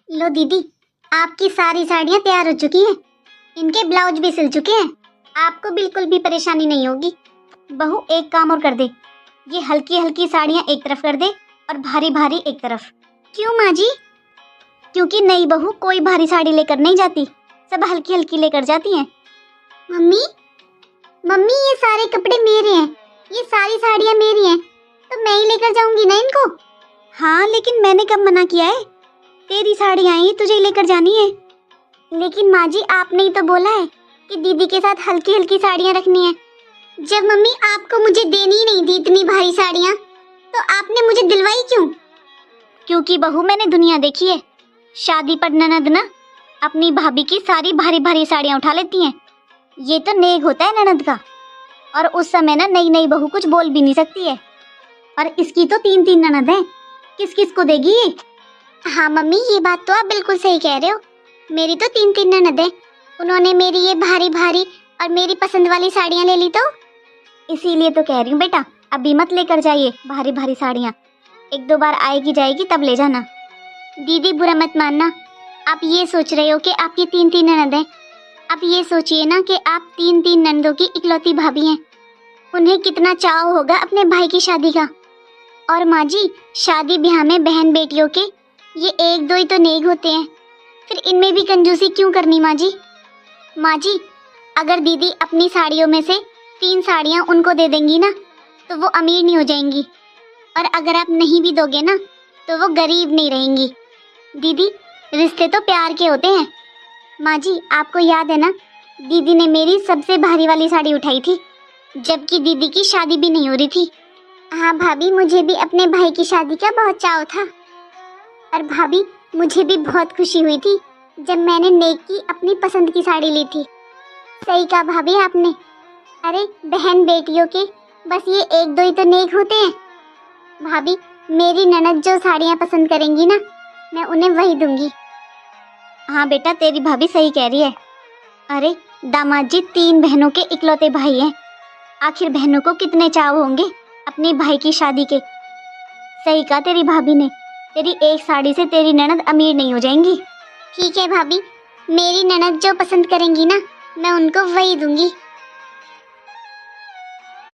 लो दीदी, आपकी सारी साड़ियाँ तैयार हो चुकी हैं। इनके ब्लाउज भी सिल चुके हैं। आपको बिल्कुल भी परेशानी नहीं होगी। बहू एक काम और कर दे, ये हल्की हल्की साड़ियाँ एक तरफ कर दे और भारी भारी एक तरफ। क्यों माँ जी? क्योंकि नई बहू कोई भारी साड़ी लेकर नहीं जाती, सब हल्की हल्की लेकर जाती हैं। मम्मी मम्मी, ये सारे कपड़े मेरे हैं, ये सारी साड़ियाँ मेरी हैं, तो मैं ही लेकर जाऊंगी ना इनको। हाँ, लेकिन मैंने कब मना किया है? तेरी साड़ियाँ ही तुझे ही लेकर जानी है। लेकिन माँ जी, आपने ही तो बोला है कि दीदी के साथ हल्की हल्की साड़ियाँ रखनी है। जब मम्मी आपको मुझे देनी ही नहीं थी इतनी भारी साड़ियाँ, तो आपने मुझे दिलवाई क्यों? क्योंकि बहू, मैंने दुनिया देखी है। शादी पर ननद ना अपनी भाभी की सारी भारी भारी साड़ियाँ उठा लेती हैं। ये तो नेग होता है ननद का। और उस समय ना नई नई बहू कुछ बोल भी नहीं सकती है। और इसकी तो 3-3 ननद हैं, किस किस को देगी ये? हाँ मम्मी, ये बात तो आप बिल्कुल सही कह रहे हो। मेरी तो 3-3 ननद है। उन्होंने मेरी ये भारी भारी और मेरी पसंद वाली साड़ियाँ ले ली, तो इसीलिए तो कह रही हूँ बेटा, अभी मत लेकर जाइए भारी भारी साड़ियाँ। 1-2 बार आएगी जाएगी तब ले जाना। दीदी बुरा मत मानना, आप ये सोच रहे हो कि आपकी 3-3 ननद हैं। आप ये सोचिए ना कि आप 3-3 ननदों की इकलौती भाभी हैं। उन्हें कितना चाव होगा अपने भाई की शादी का। और माँ जी, शादी ब्याह में बहन बेटियों के ये 1-2 ही तो नेग होते हैं, फिर इनमें भी कंजूसी क्यों करनी माँ जी? माँ जी, अगर दीदी अपनी साड़ियों में से 3 साड़ियाँ उनको दे देंगी ना, तो वो अमीर नहीं हो जाएंगी। और अगर आप नहीं भी दोगे ना, तो वो गरीब नहीं रहेंगी। दीदी, रिश्ते तो प्यार के होते हैं। माँ जी, आपको याद है ना, दीदी ने मेरी सबसे भारी वाली साड़ी उठाई थी, जबकि दीदी की शादी भी नहीं हो रही थी। हाँ भाभी, मुझे भी अपने भाई की शादी का बहुत चाव था। और भाभी, मुझे भी बहुत खुशी हुई थी जब मैंने नेक की अपनी पसंद की साड़ी ली थी। सही कहा भाभी आपने। अरे बहन बेटियों के बस ये 1-2 ही तो नेक होते हैं। भाभी, मेरी ननद जो साड़ियाँ पसंद करेंगी ना, मैं उन्हें वही दूंगी। हाँ बेटा, तेरी भाभी सही कह रही है। अरे दामाद जी 3 बहनों के इकलौते भाई हैं। आखिर बहनों को कितने चाव होंगे अपने भाई की शादी के। सही कहा तेरी भाभी ने, तेरी एक साड़ी से तेरी ननद अमीर नहीं हो जाएंगी। ठीक है भाभी, मेरी ननद जो पसंद करेंगी ना, मैं उनको वही दूंगी।